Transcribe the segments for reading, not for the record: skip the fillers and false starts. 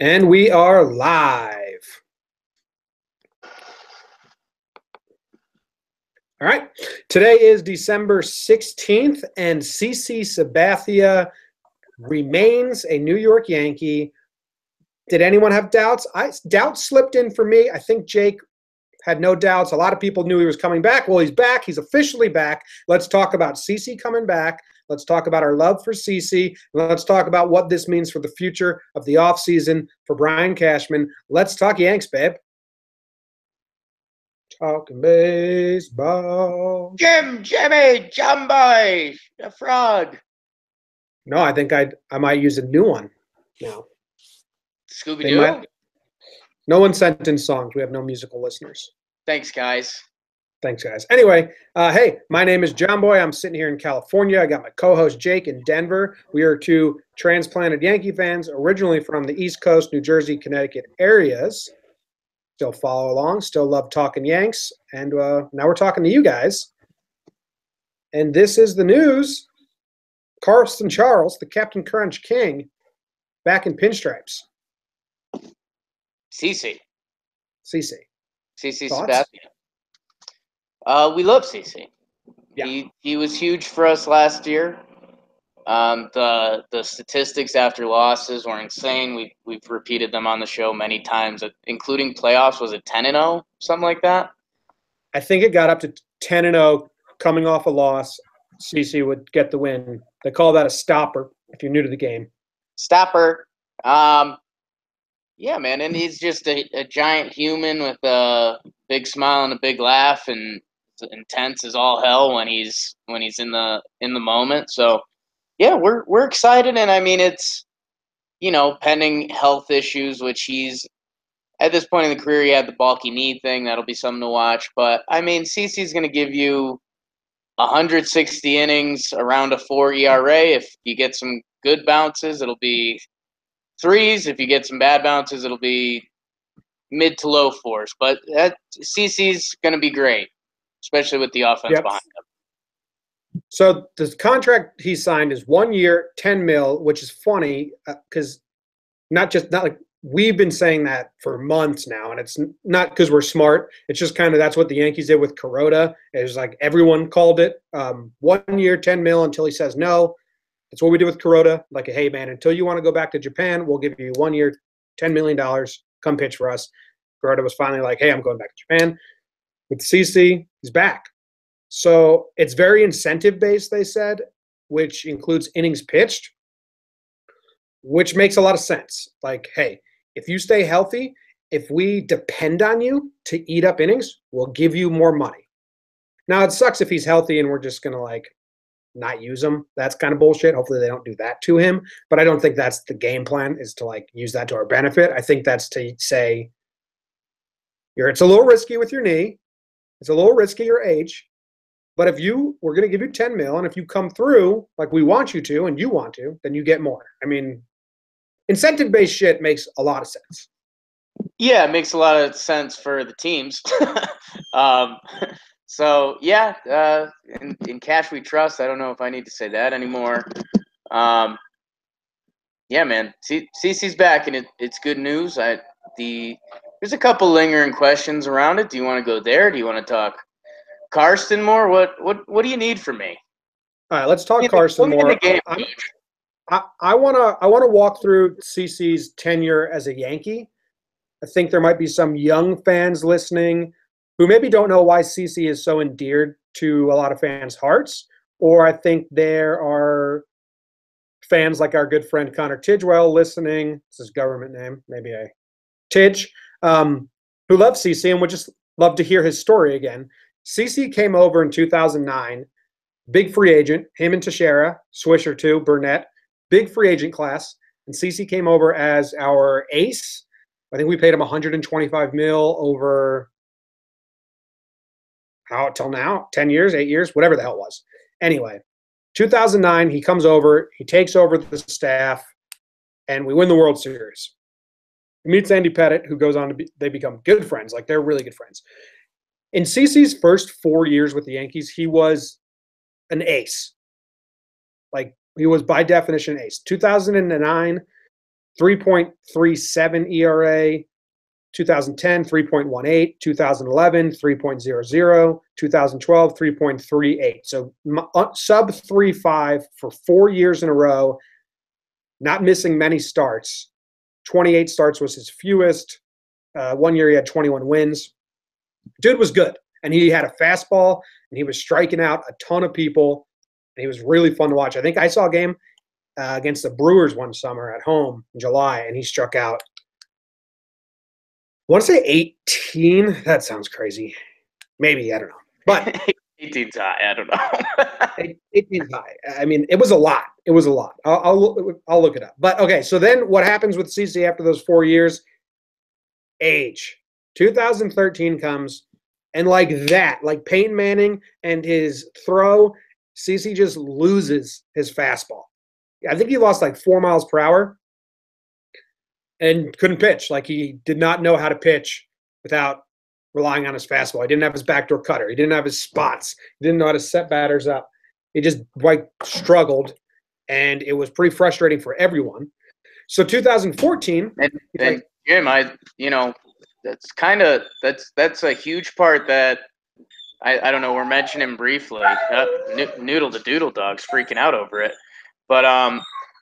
And we are live. All right. Today is December 16th, and CC Sabathia remains a New York Yankee. Did anyone have doubts? Doubts slipped in for me. I think Jake had no doubts. A lot of people knew he was coming back. Well, he's back. He's officially back. Let's talk about CC coming back. Let's talk about our love for CC. Let's talk about what this means for the future of the offseason for Brian Cashman. Let's talk Yanks, babe. Talking baseball. Jimmy, Jomboy, the frog. No, I think I might use a new one now. Scooby-Doo? No one sent in songs. We have no musical listeners. Thanks, guys. Thanks, guys. Anyway, hey, my name is Jomboy. I'm sitting here in California. I got my co-host Jake in Denver. We are two transplanted Yankee fans, originally from the East Coast, New Jersey, Connecticut areas. Still follow along. Still love talking Yanks. And now we're talking to you guys. And this is the news. Carson Charles, the Captain Crunch King, back in Pinstripes. CC. CC. CC Thoughts? Sabathia. We love CC. Yeah. He was huge for us last year. The statistics after losses were insane. We've repeated them on the show many times, including playoffs. Was it 10-0, something like that? I think it got up to 10-0 coming off a loss. CC would get the win. They call that a stopper if you're new to the game. Stopper. Yeah, man, and he's just a giant human with a big smile and a big laugh, and intense as all hell when he's in the moment. So yeah, we're excited, and I mean it's pending health issues, which he's at this point in the career he had the bulky knee thing. That'll be something to watch. But I mean CC's going to give you 160 innings, around a 4 ERA. If you get some good bounces, it'll be 3s. If you get some bad bounces, it'll be mid to low 4s. But CC's going to be great, especially with the offense behind him. So the contract he signed is 1 year, 10 mil, which is funny because not like we've been saying that for months now, and it's not because we're smart. It's just kind of that's what the Yankees did with Kuroda. It was like everyone called it 1 year, 10 mil until he says no. That's what we did with Kuroda. Like, hey, man, until you want to go back to Japan, we'll give you 1 year, $10 million. Come pitch for us. Kuroda was finally like, hey, I'm going back to Japan. With CC, he's back. So it's very incentive-based, they said, which includes innings pitched, which makes a lot of sense. Like, hey, if you stay healthy, if we depend on you to eat up innings, we'll give you more money. Now, it sucks if he's healthy and we're just going to, not use him. That's kind of bullshit. Hopefully they don't do that to him. But I don't think that's the game plan, is to use that to our benefit. I think that's to say it's a little risky with your knee. It's a little risky your age. But we're going to give you 10 mil, and if you come through like we want you to and you want to, then you get more. I mean, incentive-based shit makes a lot of sense. Yeah, it makes a lot of sense for the teams. So, yeah, in cash we trust. I don't know if I need to say that anymore. Yeah, man, CC's back, and it's good news. There's a couple lingering questions around it. Do you want to go there? Do you want to talk Carson more? What do you need from me? All right, let's talk Carson more. I want to walk through CC's tenure as a Yankee. I think there might be some young fans listening who maybe don't know why CC is so endeared to a lot of fans' hearts, or I think there are fans like our good friend Connor Tidgewell listening. It's his government name, maybe Tidge, who loves CC and would just love to hear his story again. CC came over in 2009, big free agent, him and Teixeira, Swisher too, Burnett, big free agent class, and CC came over as our ace. I think we paid him $125 million over how till now, 10 years, 8 years, whatever the hell it was. Anyway, 2009, he comes over, he takes over the staff, and we win the World Series. He meets Andy Pettitte, who goes on to they become good friends. They're really good friends. In CC's first 4 years with the Yankees, he was an ace. He was by definition ace. 2009, 3.37 ERA. 2010, 3.18, 2011, 3.00, 2012, 3.38. So sub 3.5 for 4 years in a row, not missing many starts. 28 starts was his fewest. 1 year he had 21 wins. Dude was good, and he had a fastball, and he was striking out a ton of people, and he was really fun to watch. I think I saw a game against the Brewers one summer at home in July, and he struck out, I want to say 18. That sounds crazy. Maybe, I don't know. But 18's high. I don't know. 18's high. I mean, it was a lot. It was a lot. I'll look it up. But, okay, so then what happens with CC after those 4 years? Age. 2013 comes, and like that, like Peyton Manning and his throw, CC just loses his fastball. I think he lost like 4 miles per hour. And couldn't pitch. Like, he did not know how to pitch without relying on his fastball. He didn't have his backdoor cutter. He didn't have his spots. He didn't know how to set batters up. He just like struggled, and it was pretty frustrating for everyone. So 2014, and Jim, that's a huge part that I don't know. We're mentioning briefly. Noodle the Doodle Dog's freaking out over it, but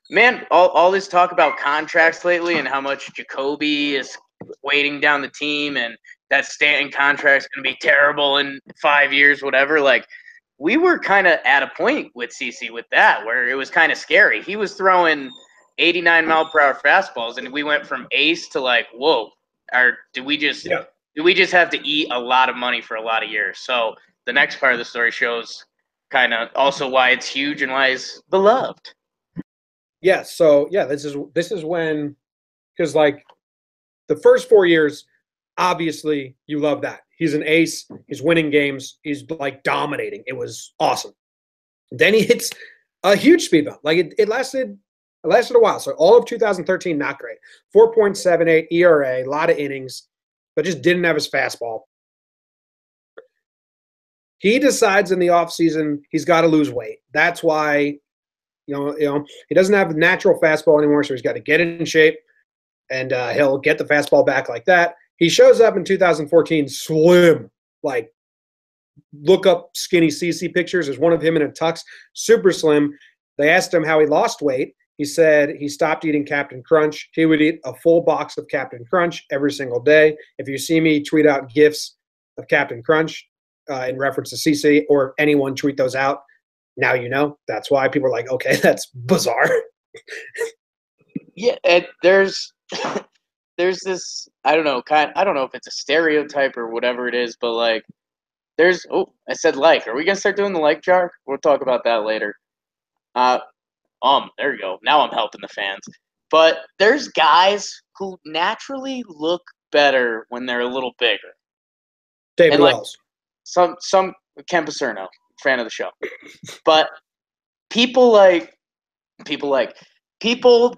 man, all this talk about contracts lately and how much Jacoby is weighting down the team and that Stanton contract's going to be terrible in 5 years, whatever. Like, we were kind of at a point with CC with that where it was kind of scary. He was throwing 89-mile-per-hour fastballs, and we went from ace to like, whoa. Did we just have to eat a lot of money for a lot of years? So the next part of the story shows kind of also why it's huge and why it's beloved. Yeah, so yeah, this is when, because like the first 4 years, obviously you love that. He's an ace, he's winning games, he's like dominating. It was awesome. Then he hits a huge speed bump. Like it lasted a while. So all of 2013, not great. 4.78 ERA, a lot of innings, but just didn't have his fastball. He decides in the offseason he's got to lose weight. That's why you know, he doesn't have the natural fastball anymore, so he's got to get in shape, and he'll get the fastball back like that. He shows up in 2014 slim, like look up skinny CC pictures. There's one of him in a tux, super slim. They asked him how he lost weight. He said he stopped eating Captain Crunch. He would eat a full box of Captain Crunch every single day. If you see me tweet out GIFs of Captain Crunch in reference to CC, or anyone tweet those out, now you know. That's why people are like, okay, that's bizarre. Yeah, there's this, I don't know if it's a stereotype or whatever it is, but like I said like. Are we gonna start doing the like jar? We'll talk about that later. There you go. Now I'm helping the fans. But there's guys who naturally look better when they're a little bigger. David Wells. Some Ken Paserno, fan of the show. But people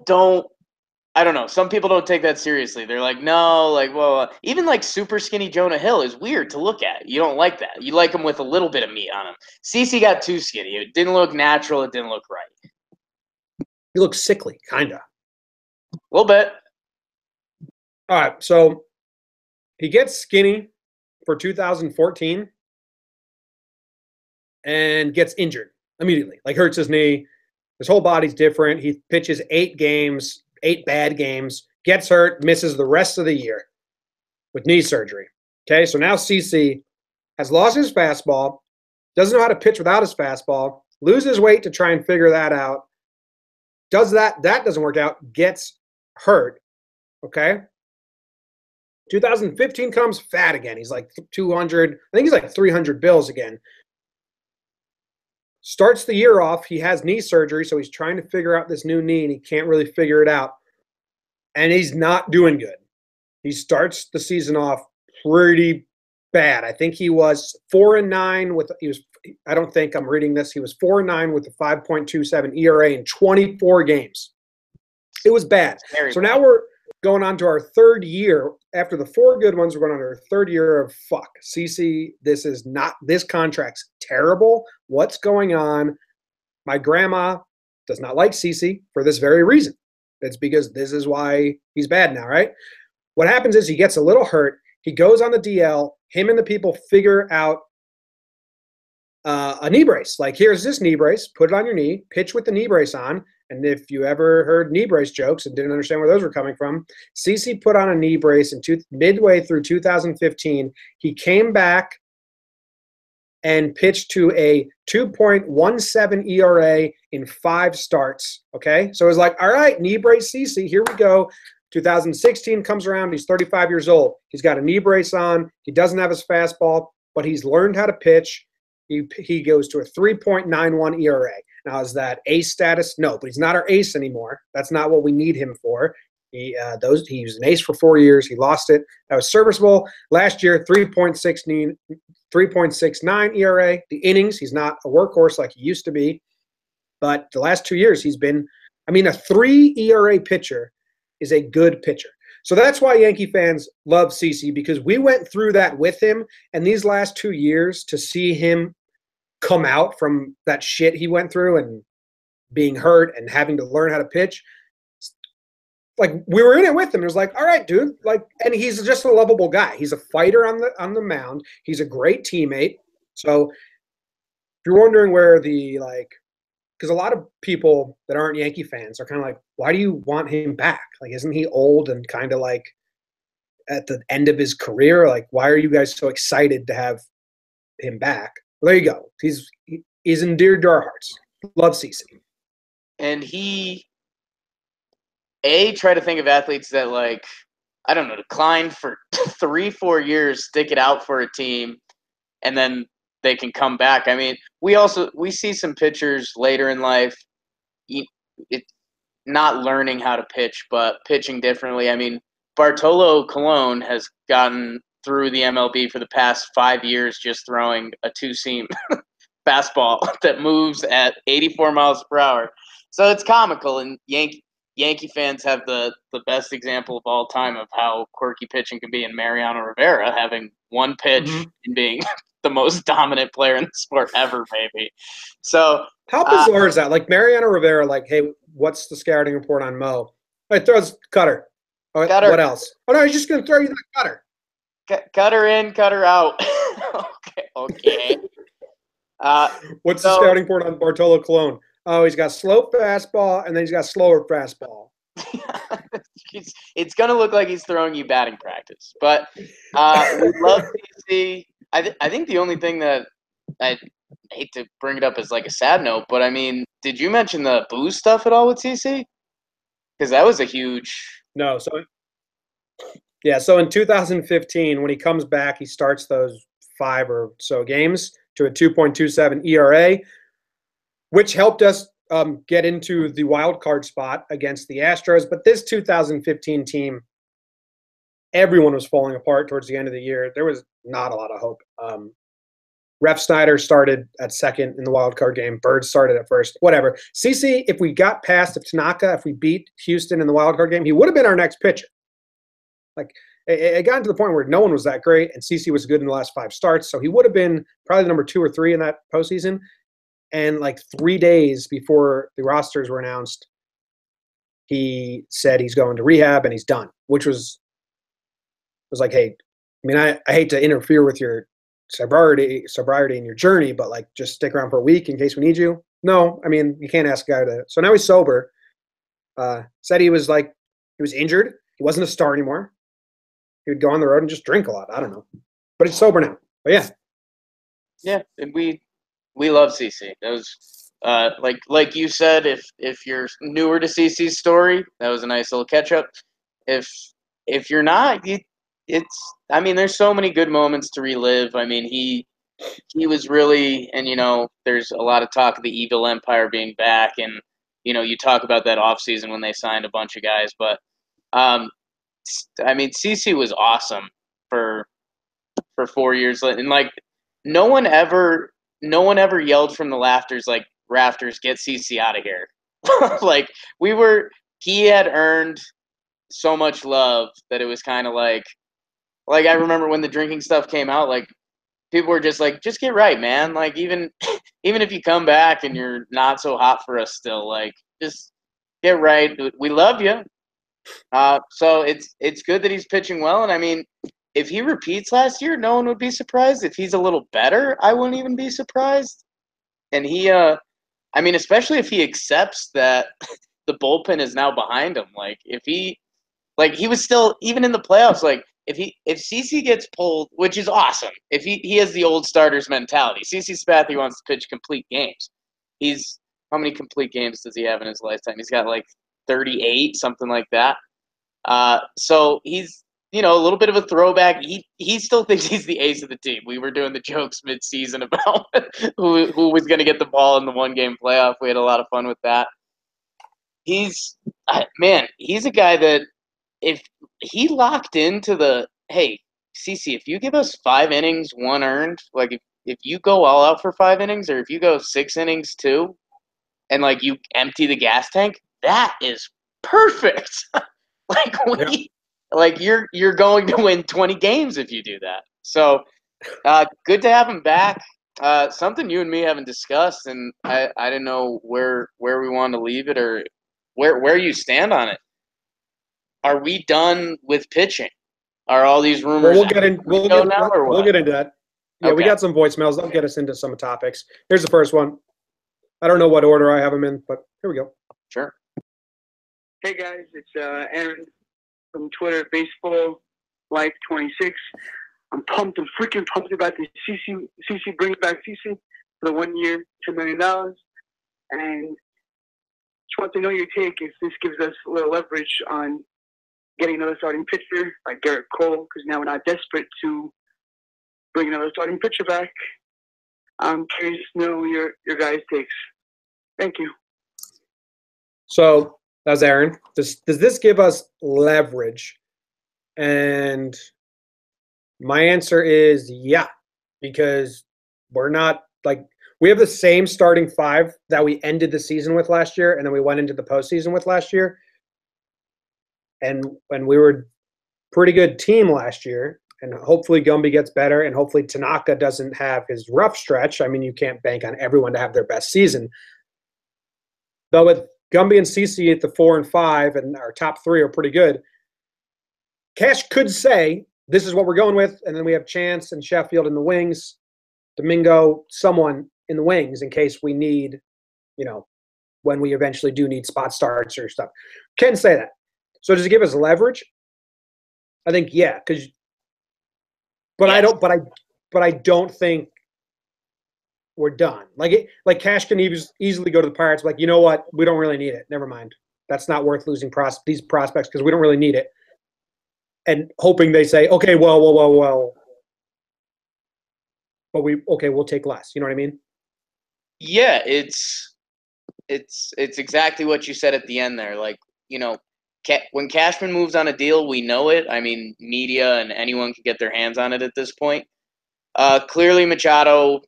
don't, I don't know. Some people don't take that seriously. They're like, no, like, well, even like super skinny Jonah Hill is weird to look at. You don't like that. You like him with a little bit of meat on him. CC got too skinny. It didn't look natural. It didn't look right. He looks sickly, kind of. A little bit. All right, so he gets skinny for 2014 and gets injured immediately. Like, hurts his knee. His whole body's different. He pitches 8 bad games, gets hurt, misses the rest of the year with knee surgery. Okay, so now CC has lost his fastball, doesn't know how to pitch without his fastball, loses weight to try and figure that out, does that doesn't work out, gets hurt. Okay, 2015 comes, fat again. He's like 200, I think he's like 300 bills again. Starts the year off, he has knee surgery, so he's trying to figure out this new knee, and he can't really figure it out. And he's not doing good. He starts the season off pretty bad. I think he was 4-9 with, I don't think I'm reading this, he was 4-9 with a 5.27 ERA in 24 games. It was bad. So now we're going on to our third year. After the 4 good ones, we're going on to our third year of fuck. CC, this contract's terrible. What's going on? My grandma does not like CC for this very reason. It's because this is why he's bad now, right? What happens is he gets a little hurt. He goes on the DL. Him and the people figure out a knee brace. Like, here's this knee brace. Put it on your knee. Pitch with the knee brace on. And if you ever heard knee brace jokes and didn't understand where those were coming from, CC put on a knee brace midway through 2015. He came back and pitched to a 2.17 ERA in 5 starts. Okay, so it was like, all right, knee brace CC, here we go. 2016 comes around. He's 35 years old. He's got a knee brace on. He doesn't have his fastball, but he's learned how to pitch. He goes to a 3.91 ERA. Now, is that ace status? No, but he's not our ace anymore. That's not what we need him for. He was an ace for 4 years. He lost it. That was serviceable. Last year, 3.69 ERA. The innings, he's not a workhorse like he used to be. But the last 2 years, he's been, a 3 ERA pitcher is a good pitcher. So that's why Yankee fans love CC, because we went through that with him. And these last 2 years, to see him come out from that shit he went through and being hurt and having to learn how to pitch, like, we were in it with him. It was like, all right, dude. Like, and he's just a lovable guy. He's a fighter on the mound. He's a great teammate. So if you're wondering where because a lot of people that aren't Yankee fans are kind of like, why do you want him back? Like, isn't he old and kind of like at the end of his career? Like, why are you guys so excited to have him back? Well, there you go. He's endeared to our hearts. Love CC. And he try to think of athletes that, like, I don't know, decline for 3-4 years, stick it out for a team, and then they can come back. I mean, we see some pitchers later in life, not learning how to pitch, but pitching differently. I mean, Bartolo Colon has gotten through the MLB for the past 5 years just throwing a 2-seam fastball that moves at 84 miles per hour. So it's comical, and Yankee fans have the best example of all time of how quirky pitching can be in Mariano Rivera having one pitch and being the most dominant player in the sport ever, maybe. So how bizarre is that? Like, Mariano Rivera, like, hey, what's the scouting report on Mo? He throws cutter. Cutter. What else? Oh, no, he's just going to throw you the cutter. Cutter in, cutter out. Okay. What's the scouting report on Bartolo Colon? Oh, he's got slow fastball, and then he's got slower fastball. It's going to look like he's throwing you batting practice. But we love CC. I think the only thing that I hate to bring it up as like a sad note, but I mean, did you mention the booze stuff at all with CC? Because that was a huge. No, so in 2015, when he comes back, he starts those 5 or so games to a 2.27 ERA, which helped us get into the wild card spot against the Astros. But this 2015 team, everyone was falling apart towards the end of the year. There was not a lot of hope. Ref Snyder started at second in the wild card game. Bird started at first. Whatever. CC, if we got past Tanaka, if we beat Houston in the wild card game, he would have been our next pitcher. Like, it got to the point where no one was that great, and CC was good in the last 5 starts, so he would have been probably the number 2 or 3 in that postseason. And like 3 days before the rosters were announced, he said he's going to rehab and he's done, which was like, hey, I mean, I hate to interfere with your sobriety in your journey, but like, just stick around for a week in case we need you. No, I mean, you can't ask a guy to. So now he's sober. Said he was injured. He wasn't a star anymore. He would go on the road and just drink a lot. I don't know, but he's sober now. But yeah. Yeah, and we love CC. That was like you said, if you're newer to CC's story, that was a nice little catch up. If you're not, there's so many good moments to relive. I mean, he was really, and there's a lot of talk of the Evil Empire being back, and you talk about that offseason when they signed a bunch of guys, but CC was awesome for 4 years, and like no one ever yelled from the rafters, get CC out of here. Like, he had earned so much love that it was kind of like I remember when the drinking stuff came out, like, people were just like, just get right, man. Like, even if you come back and you're not so hot for us still, like, just get right. We love you. So it's good that he's pitching well. And I mean, if he repeats last year, no one would be surprised. If he's a little better, I wouldn't even be surprised. And he, I mean, especially if he accepts that the bullpen is now behind him. Like he was still even in the playoffs. Like if CC gets pulled, which is awesome. If he has the old starters mentality. CC Sabathia wants to pitch complete games. How many complete games does he have in his lifetime? He's got like 38, something like that. So he's, a little bit of a throwback. He still thinks he's the ace of the team. We were doing the jokes mid-season about who was going to get the ball in the one-game playoff. We had a lot of fun with that. He's a guy that if he locked into hey, CC, if you give us 5 innings, 1 earned, like if you go all out for 5 innings or if you go 6 innings, 2, and like you empty the gas tank, that is perfect. You're going to win 20 games if you do that. So good to have him back. Something you and me haven't discussed, and I didn't know where we wanted to leave it or where you stand on it. Are we done with pitching? Are all these rumors? Well, we'll get into that. Yeah, okay. We got some voicemails. They'll get us into some topics. Here's the first one. I don't know what order I have them in, but here we go. Sure. Hey guys, it's Aaron from Twitter, Baseball Life 26. I'm freaking pumped about this CC brings back CC for the 1 year, $10 million. And just want to know your take if this gives us a little leverage on getting another starting pitcher like Garrett Cole, because now we're not desperate to bring another starting pitcher back. I'm curious to know your guys' takes. Thank you. So that's Aaron. Does this give us leverage? And my answer is yeah, because we're not we have the same starting 5 that we ended the season with last year, and then we went into the postseason with last year. And when we were a pretty good team last year, and hopefully Gumby gets better, and hopefully Tanaka doesn't have his rough stretch. I mean, you can't bank on everyone to have their best season. But with Gumby and CC at the 4 and 5, and our top 3 are pretty good, Cash could say, this is what we're going with, and then we have Chance and Sheffield in the wings, Domingo, someone in the wings in case we need, when we eventually do need spot starts or stuff. Can say that. So does it give us leverage? I think yeah, but I don't think we're done. Like Cash can easily go to the Pirates. Like, you know what? We don't really need it. Never mind. That's not worth losing these prospects because we don't really need it. And hoping they say, okay, well. But we'll take less. You know what I mean? Yeah, it's exactly what you said at the end there. Like, when Cashman moves on a deal, we know it. I mean, media and anyone can get their hands on it at this point. Clearly Machado,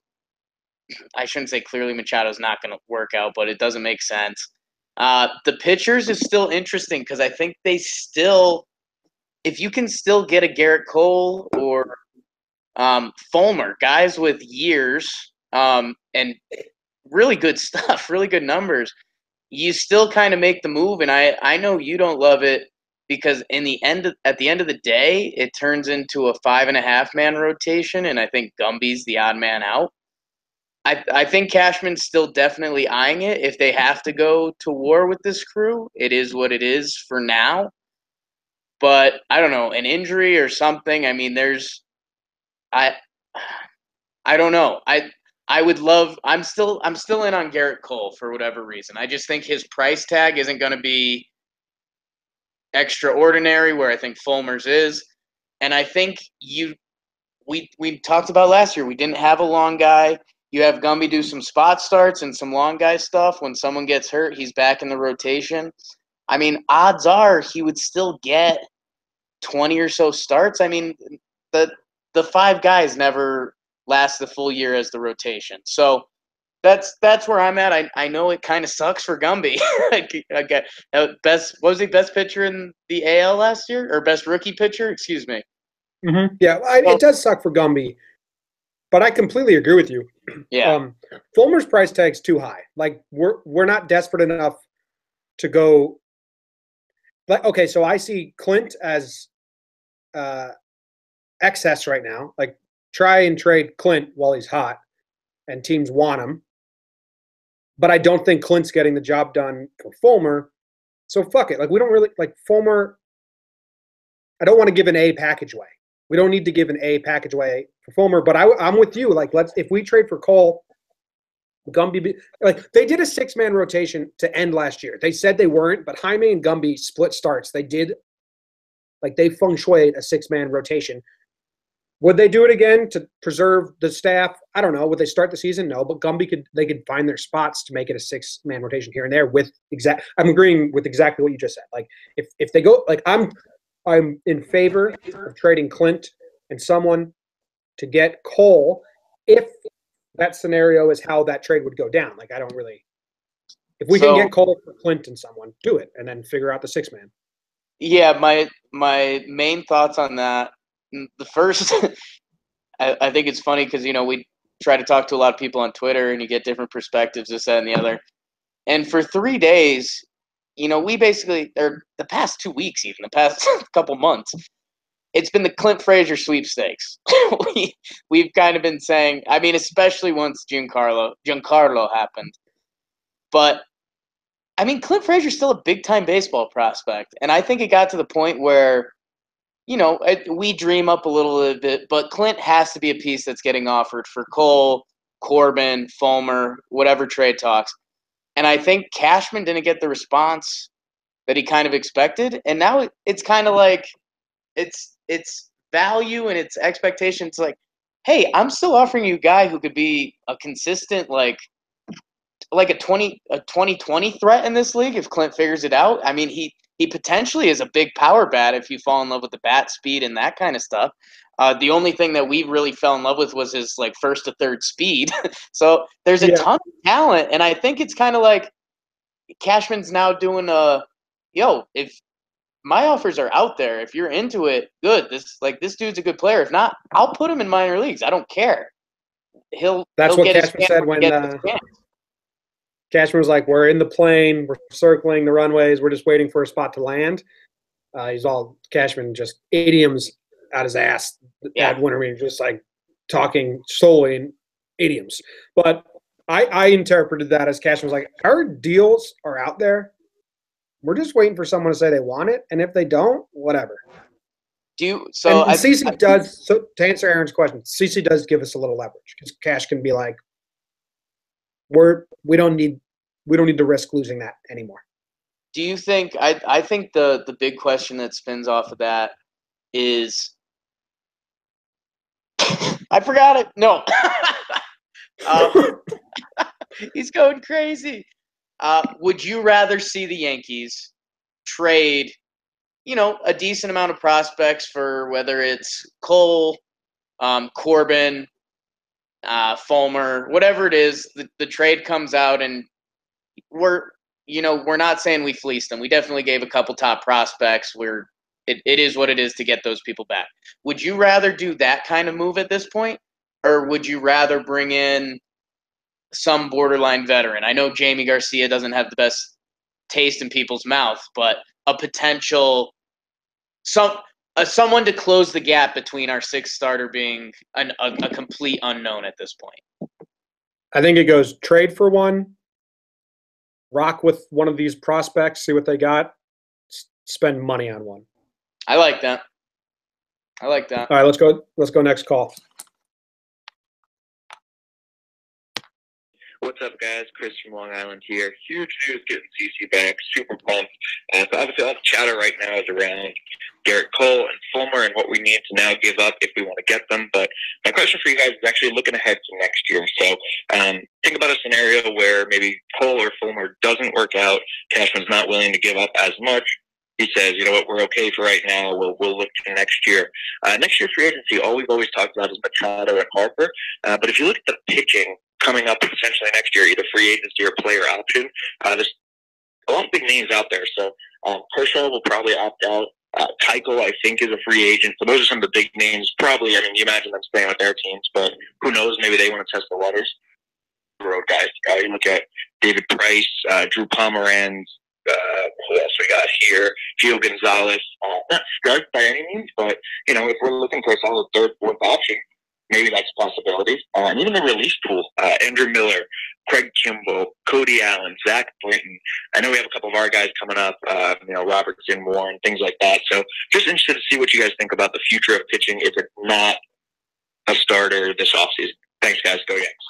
I shouldn't say clearly Machado's not going to work out, but it doesn't make sense. The pitchers is still interesting because I think if you can still get a Garrett Cole or Fulmer, guys with years and really good stuff, really good numbers, you still kind of make the move. And I know you don't love it because at the end of the day, it turns into a 5.5-man rotation, and I think Gumby's the odd man out. I think Cashman's still definitely eyeing it. If they have to go to war with this crew, it is what it is for now. But I don't know, an injury or something. I mean, I don't know. I would love. I'm still in on Garrett Cole for whatever reason. I just think his price tag isn't going to be extraordinary where I think Fulmer's is, and I think we talked about last year. We didn't have a long guy. You have Gumby do some spot starts and some long guy stuff. When someone gets hurt, he's back in the rotation. I mean, odds are he would still get 20 or so starts. I mean, the 5 guys never last the full year as the rotation. So that's where I'm at. I know it kind of sucks for Gumby. Okay. What was he, best pitcher in the AL last year, or best rookie pitcher? Excuse me. Mm-hmm. Yeah, it does suck for Gumby, but I completely agree with you. Yeah. Fulmer's price tag's too high. Like we're not desperate enough to go. Like, okay, so I see Clint as excess right now. Like, try and trade Clint while he's hot, and teams want him. But I don't think Clint's getting the job done for Fulmer. So fuck it. Like, we don't really like Fulmer. I don't want to give an A package away. We don't need to give an A package away for Fulmer. But I'm with you. Like, if we trade for Cole, Gumby, like they did a 6-man rotation to end last year. They said they weren't, but Jaime and Gumby split starts. They did, like they feng shuied a 6-man rotation. Would they do it again to preserve the staff? I don't know. Would they start the season? No, but Gumby could find their spots to make it a 6-man rotation here and there. I'm agreeing with exactly what you just said. Like if they go, like I'm in favor of trading Clint and someone to get Cole if that scenario is how that trade would go down. Like I don't really. If we can get Cole for Clint and someone, do it and then figure out the 6-man. Yeah, my main thoughts on that. The first, I think it's funny because, we try to talk to a lot of people on Twitter and you get different perspectives, this, that, and the other. And for 3 days, we basically, or the past 2 weeks even, the past couple months, it's been the Clint Frazier sweepstakes. We've kind of been saying, I mean, especially once Giancarlo happened. But, I mean, Clint Frazier's still a big-time baseball prospect. And I think it got to the point where we dream up a little bit, but Clint has to be a piece that's getting offered for Cole, Corbin, Fulmer, whatever trade talks. And I think Cashman didn't get the response that he kind of expected. And now it's kind of like it's value and its expectations. Like, hey, I'm still offering you a guy who could be a consistent, like a 2020 threat in this league if Clint figures it out. I mean, he potentially is a big power bat if you fall in love with the bat speed and that kind of stuff. The only thing that we really fell in love with was his like first to third speed. So there's a ton of talent, and I think it's kind of like Cashman's now doing if my offers are out there, if you're into it, good. This dude's a good player. If not, I'll put him in minor leagues. I don't care. That's what Cashman said when Cashman was like, we're in the plane, we're circling the runways, we're just waiting for a spot to land. Cashman just idioms out his ass at winter meeting, just like talking solely in idioms. But I interpreted that as Cashman was like, our deals are out there. We're just waiting for someone to say they want it, and if they don't, whatever. CC does. So to answer Aaron's question, CC does give us a little leverage because Cash can be like, we don't need to risk losing that anymore. Do you think I think the big question that spins off of that is I forgot it. No. He's going crazy. Would you rather see the Yankees trade, a decent amount of prospects for whether it's Cole, Corbin, Fulmer, whatever it is, the trade comes out and we're not saying we fleeced them. We definitely gave a couple top prospects. It is what it is to get those people back. Would you rather do that kind of move at this point, or would you rather bring in some borderline veteran? I know Jamie Garcia doesn't have the best taste in people's mouth, but a potential someone to close the gap between our sixth starter being a complete unknown at this point. I think it goes trade for one, rock with one of these prospects, see what they got, spend money on one. I like that. All right, let's go next call. What's up, guys? Chris from Long Island here. Huge news getting CC back. Super pumped. So obviously all the chatter right now is around Garrett Cole and Fulmer and what we need to now give up if we want to get them. But my question for you guys is actually looking ahead to next year. So think about a scenario where maybe Cole or Fulmer doesn't work out. Cashman's not willing to give up as much. He says, you know what, we're okay for right now. We'll look to next year. Next year's free agency, all we've always talked about is Machado and Harper. But if you look at the pitching coming up potentially next year, either free agency or player option, there's a lot of big names out there. So Kershaw will probably opt out. Keuchel, I think, is a free agent. So those are some of the big names. Probably, I mean, you imagine them staying with their teams, but who knows? Maybe they want to test the waters. Road guys. You look at David Price, Drew Pomeranz, Who else we got here? Gio Gonzalez. Not stud by any means, but, if we're looking for a solid third, fourth option, maybe that's a possibility. And even the release pool, Andrew Miller, Craig Kimball, Cody Allen, Zach Britton. I know we have a couple of our guys coming up, Robertson, Warren, things like that. So just interested to see what you guys think about the future of pitching if it's not a starter this offseason. Thanks, guys. Go Yanks.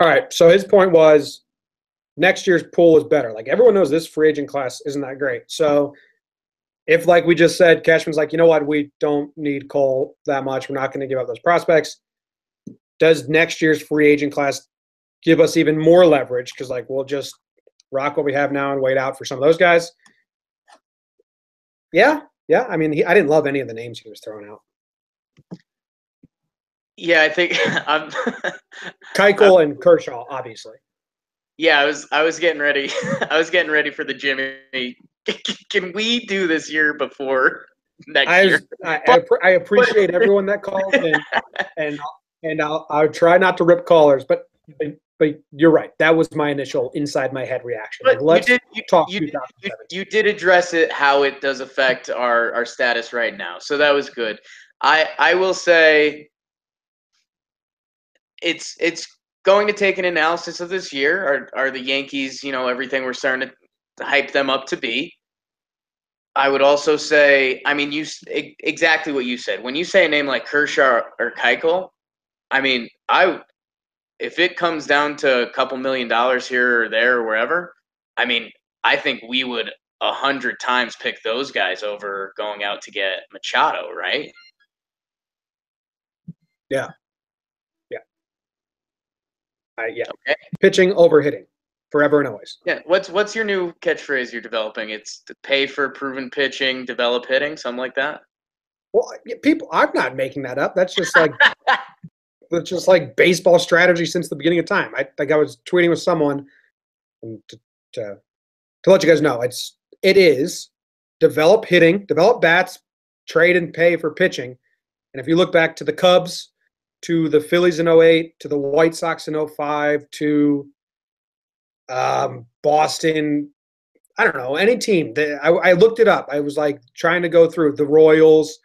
All right. So his point was next year's pool is better. Like everyone knows this free agent class isn't that great. So if, like we just said, Cashman's like, you know what, we don't need Cole that much. We're not going to give up those prospects. Does next year's free agent class give us even more leverage? Because, like, we'll just rock what we have now and wait out for some of those guys. Yeah. I mean, I didn't love any of the names he was throwing out. Yeah, I think I'm Keuchel and Kershaw, obviously. Yeah, I was getting ready. I was getting ready for the Jimmy. Can we do this year before next year? I appreciate everyone that called and I'll try not to rip callers, but you're right. That was my initial inside my head reaction. But like, you did address it, how it does affect our status right now. So that was good. I will say it's going to take an analysis of this year. Are the Yankees, everything we're starting to hype them up to be? I would also say, I mean, exactly what you said. When you say a name like Kershaw or Keuchel, I mean, if it comes down to a couple $1 million here or there or wherever, I mean, I think we would 100 times pick those guys over going out to get Machado, right? Yeah. Okay. Pitching over hitting, forever and always. Yeah. What's your new catchphrase you're developing? It's to pay for proven pitching, develop hitting, something like that. Well, I'm not making that up. That's just like that's just like baseball strategy since the beginning of time. I was tweeting with someone, and to let you guys know, it is develop hitting, develop bats, trade and pay for pitching. And if you look back to the Cubs, to the Phillies in 2008, to the White Sox in 2005, to Boston, I don't know, any team. I looked it up. I was like trying to go through the Royals.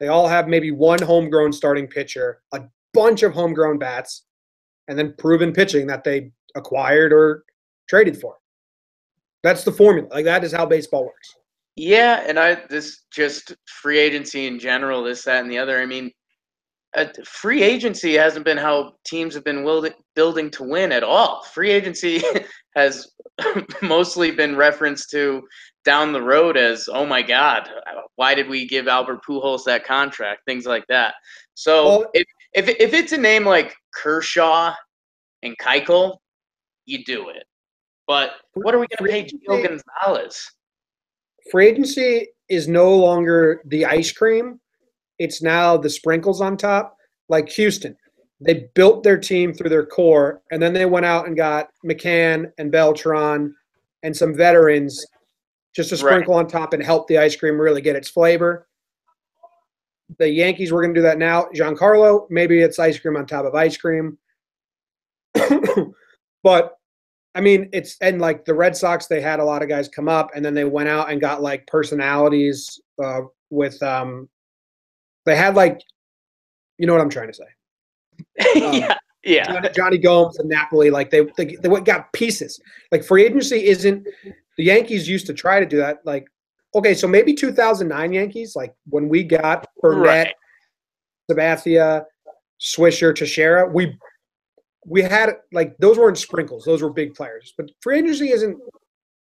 They all have maybe one homegrown starting pitcher, a bunch of homegrown bats, and then proven pitching that they acquired or traded for. That's the formula. Like, that is how baseball works. Yeah, and this just free agency in general, this, that, and the other. I mean, free agency hasn't been how teams have been building to win at all. Free agency has mostly been referenced to down the road as, oh my God, why did we give Albert Pujols that contract? Things like that. So if it's a name like Kershaw and Keuchel, you do it. But what are we going to pay Gio Gonzalez? Free agency is no longer the ice cream. It's now the sprinkles on top. Like Houston, they built their team through their core, and then they went out and got McCann and Beltran and some veterans just to sprinkle on top and help the ice cream really get its flavor. The Yankees, we're going to do that now. Giancarlo, maybe it's ice cream on top of ice cream. But, I mean, and like the Red Sox, they had a lot of guys come up, and then they went out and got like personalities with they had like, you know what I'm trying to say. Yeah. Johnny Gomes and Napoli, like they got pieces. Like free agency isn't – the Yankees used to try to do that. Like, okay, so maybe 2009 Yankees, like when we got Burnett, Sabathia, Swisher, Teixeira, we had – like those weren't sprinkles. Those were big players. But free agency isn't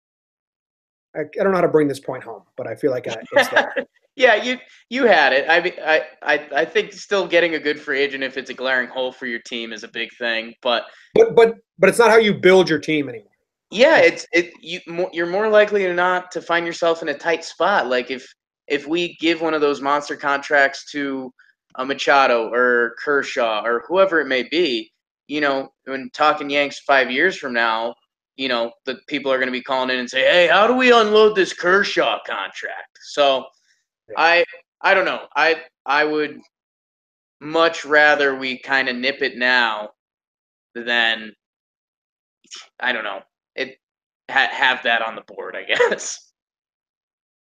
– I don't know how to bring this point home, but I feel like it's there. Yeah, you had it. I mean, I think still getting a good free agent if it's a glaring hole for your team is a big thing, but it's not how you build your team anymore. Yeah, you're more likely than not to find yourself in a tight spot. Like if we give one of those monster contracts to a Machado or Kershaw or whoever it may be, when Talkin Yanks 5 years from now, the people are going to be calling in and say, hey, how do we unload this Kershaw contract? So I don't know. I would much rather we kind of nip it now than, I don't know. have that on the board, I guess.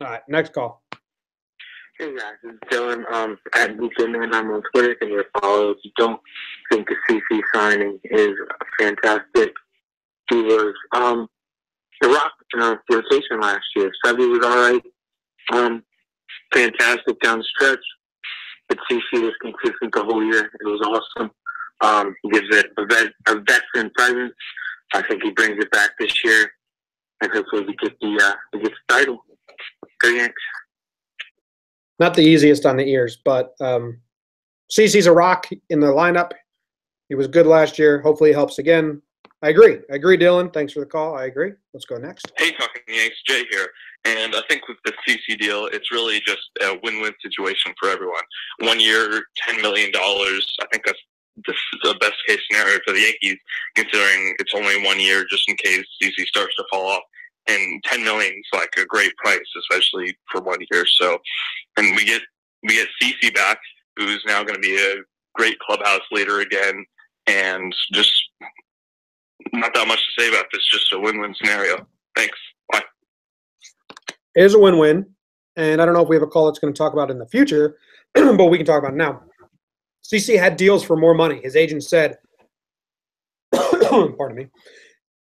All right, next call. Hey guys, it's Dylan. At Weekend I'm on Twitter and your follow. You don't think the CC signing is fantastic. He was the Rock rotation last year. Sebby was all right. Fantastic down the stretch. But CC was consistent the whole year. It was awesome. He gives it a veteran presence. I think he brings it back this year, and hopefully we get the title. Go Yanks. Not the easiest on the ears, but CC's a rock in the lineup. He was good last year. Hopefully he helps again. I agree, Dylan. Thanks for the call. I agree. Let's go next. Hey, Talkin Yanks, Jay here. And I think with the CC deal, it's really just a win-win situation for everyone. 1 year, $10 million. I think that's the best case scenario for the Yankees, considering it's only 1 year, just in case CC starts to fall off. And $10 million is like a great price, especially for 1 year. So, and we get CC back, who's now going to be a great clubhouse leader again, and just not that much to say about this. Just a win-win scenario. Thanks. Bye. It is a win-win, and I don't know if we have a call that's going to talk about it in the future, but we can talk about it now. CC had deals for more money. His agent said, pardon me,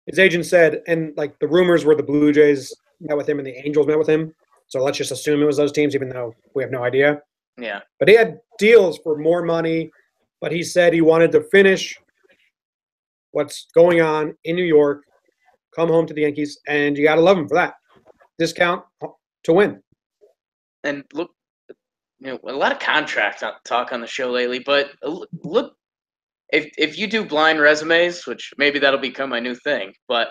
his agent said, and like the rumors were the Blue Jays met with him and the Angels met with him. So let's just assume it was those teams, even though we have no idea. Yeah. But he had deals for more money, but he said he wanted to finish what's going on in New York, come home to the Yankees, and you got to love him for that. Discount to win. And look, a lot of contract talk on the show lately, but look, if you do blind resumes, which maybe that'll become my new thing, but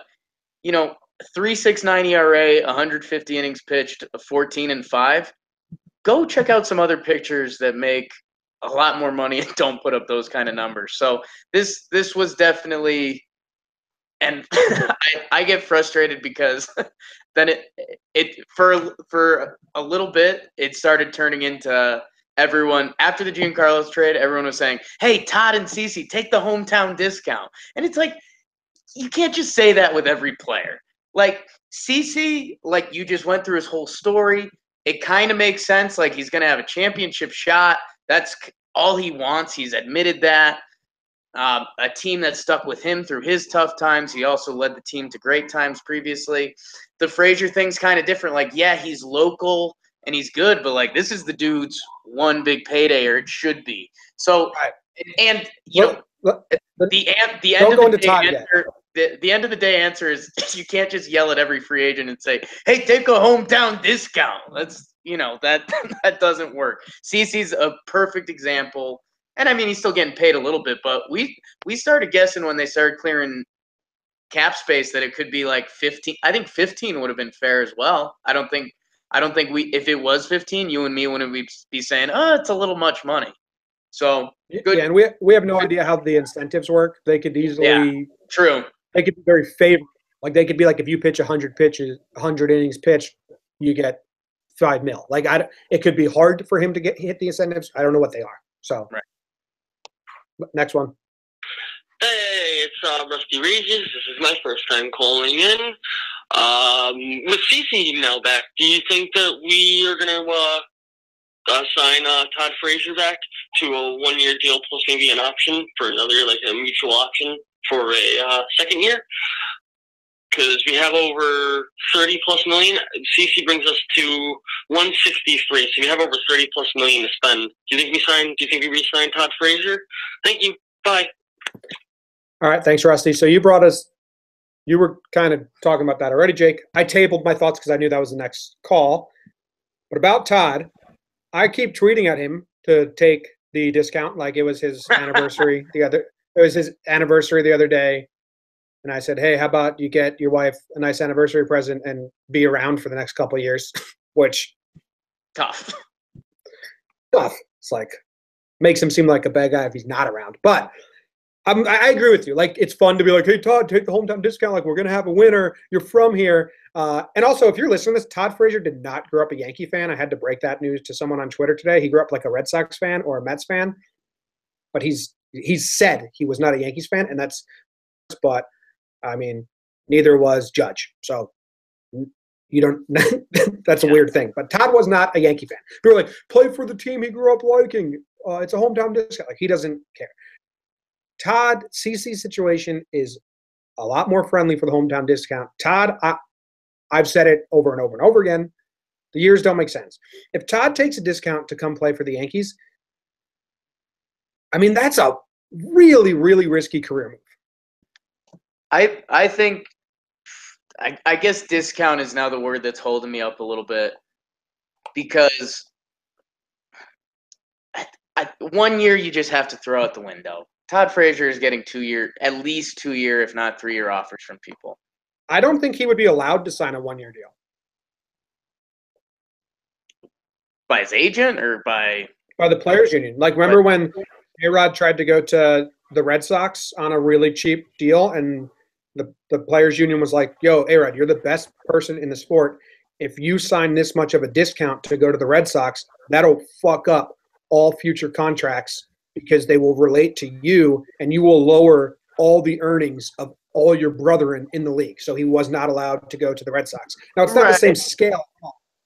3.69 ERA, 150 innings pitched, 14-5. Go check out some other pictures that make a lot more money and don't put up those kind of numbers. So this was definitely, and I get frustrated because then it for a little bit it started turning into everyone after the Giancarlo trade. Everyone was saying, "Hey, Todd and CC, take the hometown discount," and it's like you can't just say that with every player. Like CC, like you just went through his whole story. It kind of makes sense. Like he's going to have a championship shot. That's all he wants. He's admitted that. A team that stuck with him through his tough times. He also led the team to great times previously. The Frazier thing's kind of different. Like, yeah, he's local and he's good, but like this is the dude's one big payday, or it should be. So, and the end of the day answer is you can't just yell at every free agent and say, "Hey, take a hometown discount." That's that doesn't work. CC's a perfect example. And I mean, he's still getting paid a little bit, but we started guessing when they started clearing cap space that it could be like 15. I think 15 would have been fair as well. I don't think if it was 15, you and me wouldn't be saying, "Oh, it's a little much money." So good. Yeah, and we have no idea how the incentives work. They could easily true. They could be very favorable. Like they could be like if you pitch 100 innings pitched, you get $5 million. Like it could be hard for him to hit the incentives. I don't know what they are. So right. Next one. Hey, it's Rusty Regis. This is my first time calling in. With CC now back, do you think that we are going to sign Todd Frazier back to a 1 year deal plus maybe an option for another, like a mutual option for a second year? Because we have over 30 plus million. CC brings us to 163, so we have over 30 plus million to spend. Do you think we re-sign Todd Frazier? Thank you. Bye. All right, thanks, Rusty. So you were kind of talking about that already, Jake. I tabled my thoughts because I knew that was the next call. But about Todd, I keep tweeting at him to take the discount like it was his anniversary the other day. And I said, "Hey, how about you get your wife a nice anniversary present and be around for the next couple of years?" Which tough. It's like makes him seem like a bad guy if he's not around. But I agree with you. Like it's fun to be like, "Hey, Todd, take the hometown discount. Like we're gonna have a winner. You're from here." And also, if you're listening to this, Todd Frazier did not grow up a Yankee fan. I had to break that news to someone on Twitter today. He grew up like a Red Sox fan or a Mets fan, but he's said he was not a Yankees fan, and that's. But I mean, Neither was Judge. So you don't – that's a weird thing. But Todd was not a Yankee fan. People were like, play for the team he grew up liking. It's a hometown discount. Like, he doesn't care. Todd, CC's situation is a lot more friendly for the hometown discount. Todd, I've said it over and over and over again. The years don't make sense. If Todd takes a discount to come play for the Yankees, I mean, that's a really, really risky career move. I think I guess discount is now the word that's holding me up a little bit, because 1 year you just have to throw out the window. Todd Frazier is getting at least 2 year, if not 3 year offers from people. I don't think he would be allowed to sign a 1 year deal. By his agent or by the players union. Like, remember when A-Rod tried to go to the Red Sox on a really cheap deal, and the players union was like, yo, A-Rod, you're the best person in the sport. If you sign this much of a discount to go to the Red Sox, that'll fuck up all future contracts, because they will relate to you, and you will lower all the earnings of all your brethren in the league. So he was not allowed to go to the Red Sox. Now, it's not the same scale.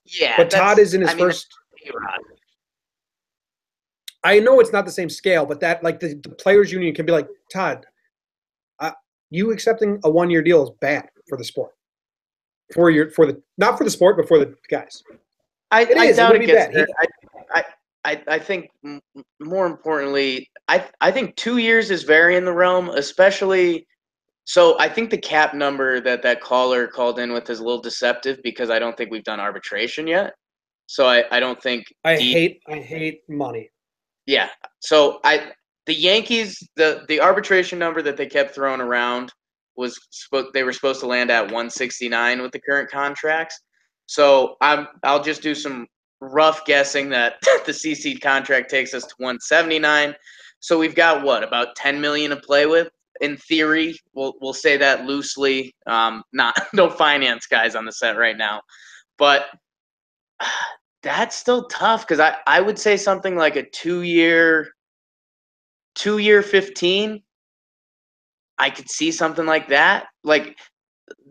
Yeah, but Todd is in his first – I know it's not the same scale, but that, like, the players union can be like, Todd, you accepting a 1 year deal is bad for the sport. Not for the sport, but for the guys. I doubt it gets there. I think more importantly, I think 2 years is very in the realm, especially. So I think the cap number that caller called in with is a little deceptive, because I don't think we've done arbitration yet. So I don't think I hate money. Yeah. So the Yankees, the arbitration number that they kept throwing around they were supposed to land at 169 with the current contracts. So I'll just do some rough guessing that the CC contract takes us to 179. So we've got about 10 million to play with. In theory, we'll say that loosely. No finance guys on the set right now, but that's still tough, because I would say something like a 2 year 15. I could see something like that. Like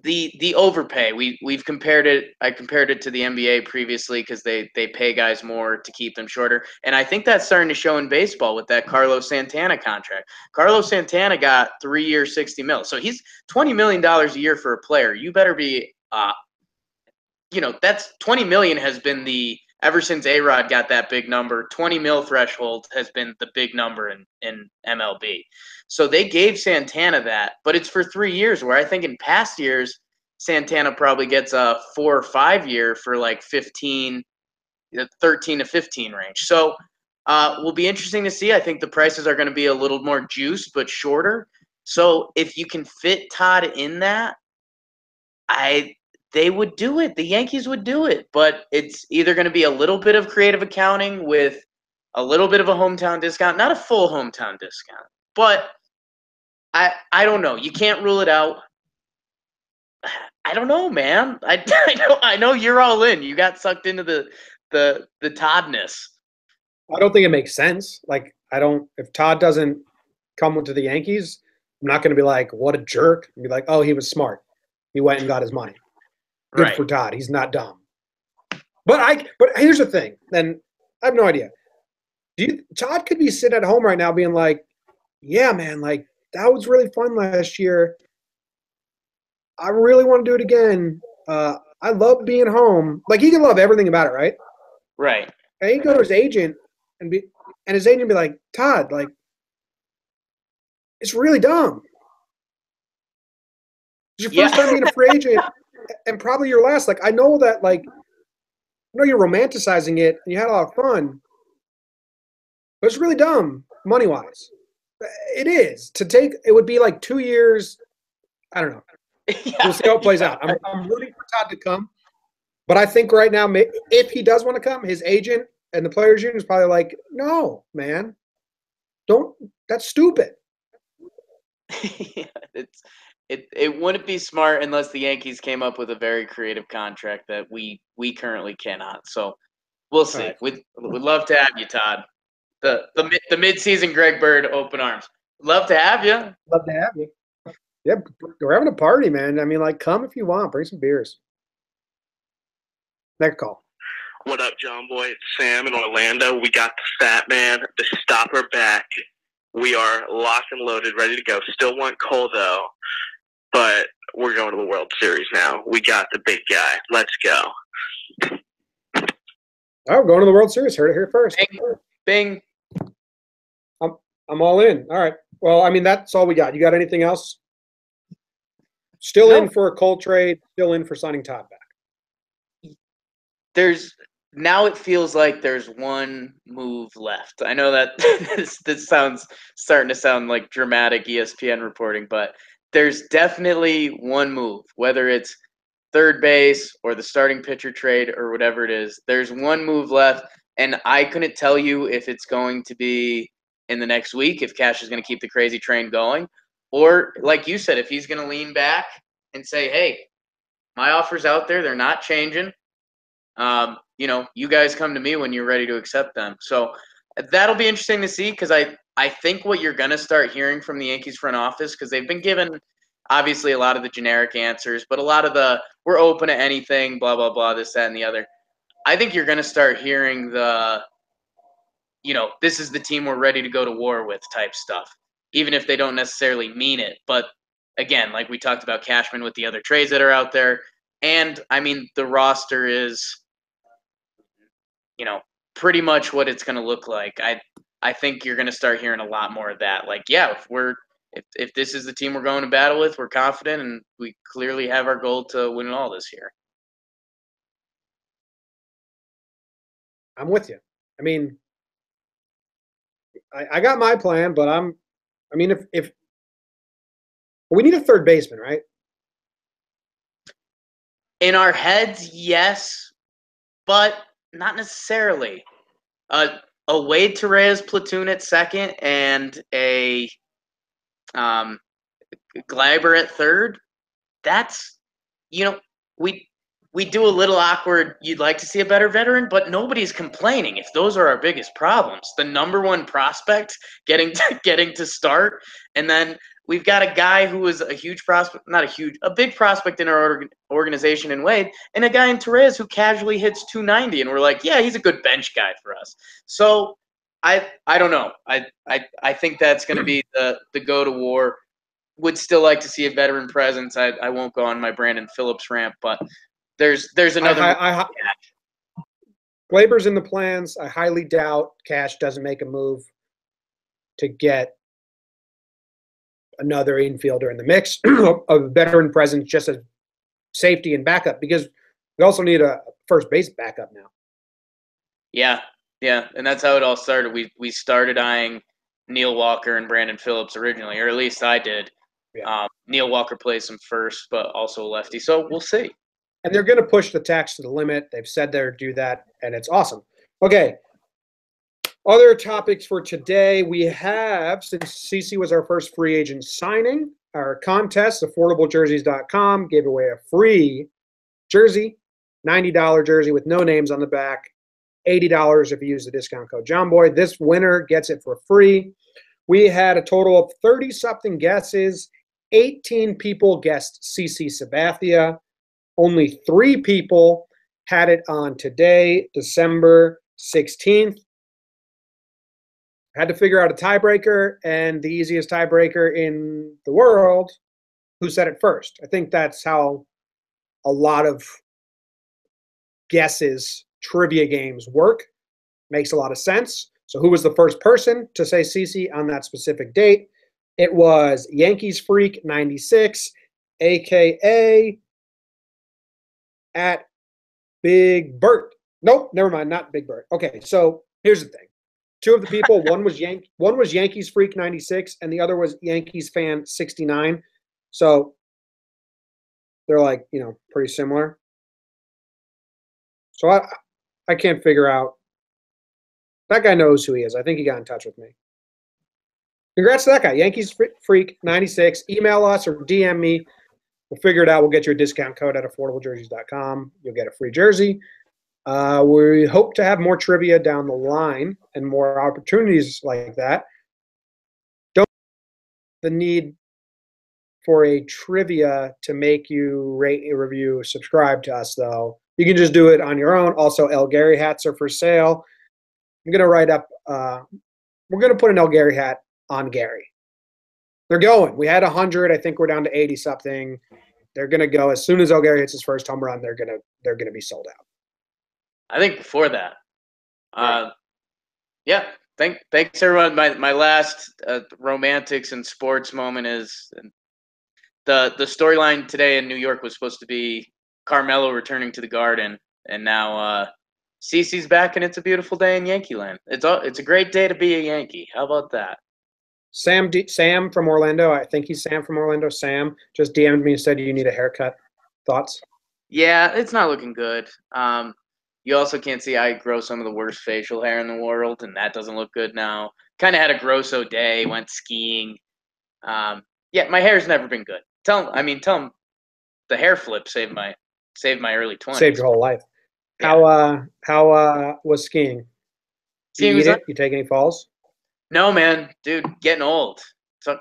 the overpay. We've compared it. I compared it to the NBA previously, because they pay guys more to keep them shorter, and I think that's starting to show in baseball with that Carlos Santana contract. Carlos Santana got 3 years, 60 mil. So he's $20 million a year for a player. You better be, that's $20 million has been ever since A-Rod got that big number, 20 mil threshold has been the big number in MLB. So they gave Santana that, but it's for 3 years, where I think in past years, Santana probably gets a 4 or 5 year for like 13 to 15 range. So will be interesting to see. I think the prices are going to be a little more juiced, but shorter. So if you can fit Todd in that, they would do it. The Yankees would do it, but it's either going to be a little bit of creative accounting with a little bit of a hometown discount, not a full hometown discount, but I don't know. You can't rule it out. I don't know, man. I know you're all in. You got sucked into the Toddness. I don't think it makes sense. Like, if Todd doesn't come to the Yankees, I'm not going to be like, what a jerk. I'll be like, oh, he was smart. He went and got his money. Good for Todd. He's not dumb. But here's the thing. Then I have no idea. Todd could be sitting at home right now being like, yeah, man, like, that was really fun last year. I really want to do it again. I love being home. Like, he can love everything about it, right? Right. And he can go to his agent and his agent be like, Todd, like, it's really dumb. It's your first time being a free agent, and probably your last. Like, I know that, like, I know you're romanticizing it and you had a lot of fun, but it's really dumb money-wise. It is. It would be like 2 years. I don't know. We'll see how it plays out. I'm rooting for Todd to come, but I think right now, if he does want to come, his agent and the players' union is probably like, no, man, don't. That's stupid. It wouldn't be smart unless the Yankees came up with a very creative contract that we currently cannot. So we'll see. Right. We'd love to have you, Todd. The mid-season Greg Bird open arms. Love to have you. Love to have you. Yeah, we're having a party, man. I mean, like, come if you want. Bring some beers. Next call. What up, Jomboy? It's Sam in Orlando. We got the fat man, the stopper back. We are locked and loaded, ready to go. Still want Cole, though, but we're going to the World Series now. We got the big guy. Let's go. Oh, going to the World Series. Heard it here first. Bing. I'm all in. All right. Well, I mean, that's all we got. You got anything else? Still in for a Cole trade. Still in for signing Todd back. Now it feels like there's one move left. I know that this sounds starting to sound like dramatic ESPN reporting, but there's definitely one move, whether it's third base or the starting pitcher trade or whatever it is. There's one move left, and I couldn't tell you if it's going to be in the next week, if Cash is going to keep the crazy train going, or like you said, if he's going to lean back and say, hey, my offer's out there. They're not changing. You guys come to me when you're ready to accept them. So that'll be interesting to see, because I think what you're going to start hearing from the Yankees front office, because they've been given obviously a lot of the generic answers, but a lot of the we're open to anything, blah, blah, blah, this, that, and the other. I think you're going to start hearing this is the team we're ready to go to war with type stuff, even if they don't necessarily mean it. But again, like we talked about Cashman with the other trades that are out there. And I mean, the roster is, pretty much what it's going to look like. I think you're going to start hearing a lot more of that. Like, yeah, if this is the team we're going to battle with, we're confident, and we clearly have our goal to win it all this year. I'm with you. I mean, I got my plan, but if we need a third baseman, right? In our heads, yes, but not necessarily. A Wade Torres platoon at second and a Gleiber at third. That's, we do a little awkward. You'd like to see a better veteran, but nobody's complaining if those are our biggest problems. The number one prospect getting to start, and then we've got a guy who is a huge prospect, a big prospect in our organization in Wade, and a guy in Torres who casually hits 290, and we're like, yeah, he's a good bench guy for us. So I don't know. I think that's going to be the go to war. Would still like to see a veteran presence. I won't go on my Brandon Phillips rant, but there's another. Glaber's in the plans. I highly doubt Cash doesn't make a move to get another infielder in the mix of veteran presence, just as safety and backup, because we also need a first base backup now. Yeah, and that's how it all started. We started eyeing Neil Walker and Brandon Phillips originally, or at least I did. Yeah. Neil Walker plays some first, but also a lefty, so we'll see. And they're going to push the tax to the limit. They've said they'll do that, and it's awesome. Okay. Other topics for today. We have, since CC was our first free agent signing, our contest, affordablejerseys.com, gave away a free jersey, $90 jersey with no names on the back, $80 if you use the discount code Jomboy. This winner gets it for free. We had a total of 30-something guesses. 18 people guessed CC Sabathia. Only 3 people had it on today, December 16th. Had to figure out a tiebreaker, and the easiest tiebreaker in the world, who said it first. I think that's how a lot of guesses, trivia games work. Makes a lot of sense. So who was the first person to say CC on that specific date? It was Yankees Freak 96, a.k.a. at Big Bert. Nope, never mind, not Big Bert. Okay, so here's the thing. 2 of the people, one was Yankees Freak 96, and the other was Yankees Fan 69. So they're like, pretty similar. So I can't figure out. That guy knows who he is. I think he got in touch with me. Congrats to that guy, Yankees Freak 96. Email us or DM me. We'll figure it out. We'll get you a discount code at affordablejerseys.com. You'll get a free jersey. We hope to have more trivia down the line and more opportunities like that. Don't the need for a trivia to make you rate, review, subscribe to us, though. You can just do it on your own. Also, El Gary hats are for sale. I'm going to write up we're going to put an El Gary hat on Gary. They're going. We had 100. I think we're down to 80 something. They're going to go as soon as El Gary hits his first home run. They're going to be sold out. I think before that. Yeah. Thanks everyone. My last romantics and sports moment is the storyline today in New York was supposed to be Carmelo returning to the Garden, and now CeCe's back, and it's a beautiful day in Yankee land. It's a great day to be a Yankee. How about that? Sam from Orlando. I think he's Sam from Orlando. Sam just DM'd me and said you need a haircut. Thoughts? Yeah, it's not looking good. You also can't see I grow some of the worst facial hair in the world, and that doesn't look good now. Kind of had a grosso day, went skiing. Yeah, my hair's never been good. Tell him the hair flip saved my early 20s. Saved your whole life. Yeah. How was skiing? Skiing You take any falls? No, man, dude, getting old. So,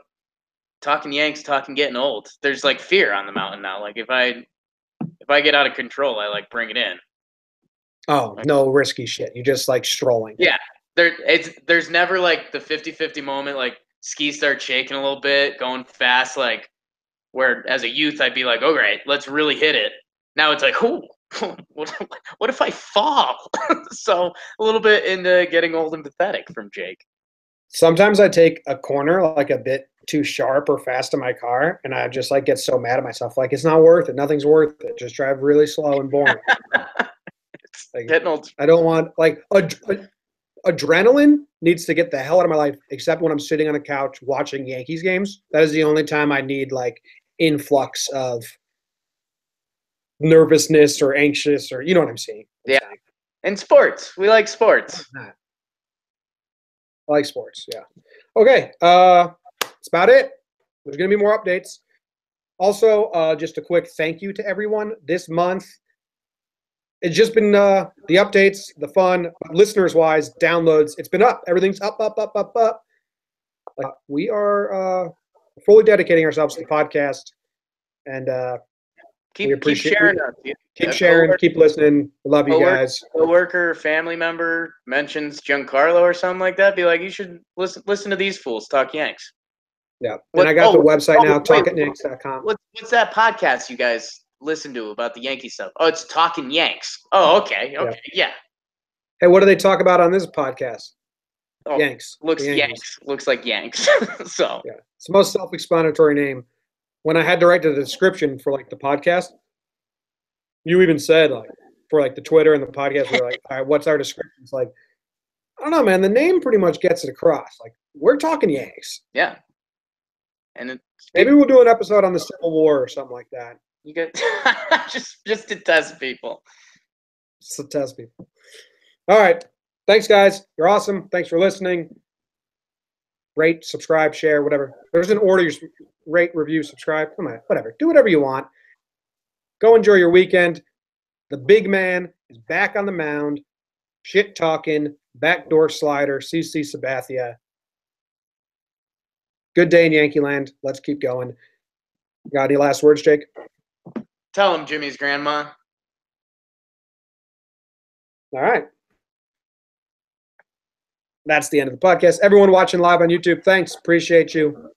talking Yanks, talking getting old. There's like fear on the mountain now. Like if I get out of control, I like bring it in. Oh, no risky shit. You just like strolling. Yeah. There's never like the 50-50 moment, like skis start shaking a little bit, going fast, like where as a youth I'd be like, all right, let's really hit it. Now it's like, oh, what if I fall? So a little bit into getting old and pathetic from Jake. Sometimes I take a corner like a bit too sharp or fast in my car, and I just like get so mad at myself. Like, it's not worth it. Nothing's worth it. Just drive really slow and boring. Like, getting old. I don't want like adrenaline needs to get the hell out of my life, except when I'm sitting on a couch watching Yankees games. That is the only time I need like influx of nervousness or anxious, or you know what I'm saying. Yeah. And sports. We like sports. I like sports, yeah. Okay, that's about it. There's going to be more updates. Also, just a quick thank you to everyone this month. It's just been the updates, the fun, listeners-wise, downloads. It's been up. Everything's up. We are fully dedicating ourselves to the podcast, and we appreciate keep sharing. Keep sharing, keep listening. We love you guys. Coworker, family member mentions Giancarlo or something like that. Be like, you should listen to these fools talk Yanks. Yeah, and I got the website now, talkinyanks.com. What's that podcast you guys listen to about the Yankee stuff? Oh, it's Talkin Yanks. Oh, okay, yeah. Hey, what do they talk about on this podcast? Oh, Yanks. Yanks. Looks like Yanks. So yeah, it's the most self-explanatory name. When I had to write the description for like the podcast, you even said like for like the Twitter and the podcast, we're like, all right, what's our description? It's like, I don't know, man. The name pretty much gets it across. Like, we're talking Yanks. Yeah. And maybe we'll do an episode on the Civil War or something like that. You get just to test people. Just to test people. All right. Thanks, guys. You're awesome. Thanks for listening. Rate, subscribe, share, whatever. There's an order. You rate, review, subscribe. Come on, whatever. Do whatever you want. Go enjoy your weekend. The big man is back on the mound. Shit talking, backdoor slider, CC Sabathia. Good day in Yankee land. Let's keep going. Got any last words, Jake? Tell him Jimmy's grandma. All right. That's the end of the podcast. Everyone watching live on YouTube, thanks. Appreciate you.